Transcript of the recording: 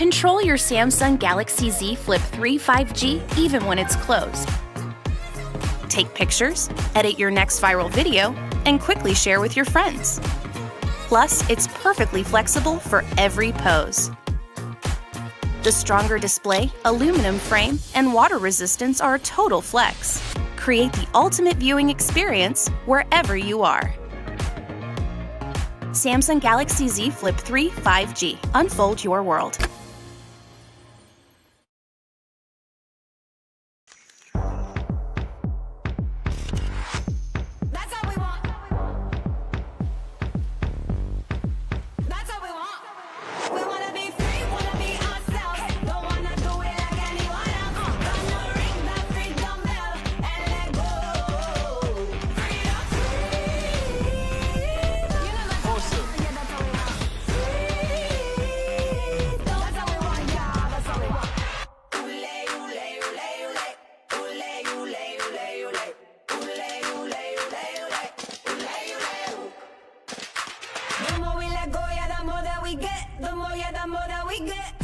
Control your Samsung Galaxy Z Flip 3 5G even when it's closed. Take pictures, edit your next viral video, and quickly share with your friends. Plus, it's perfectly flexible for every pose. The stronger display, aluminum frame, and water resistance are a total flex. Create the ultimate viewing experience wherever you are. Samsung Galaxy Z Flip 3 5G. Unfold your world. The more that we get.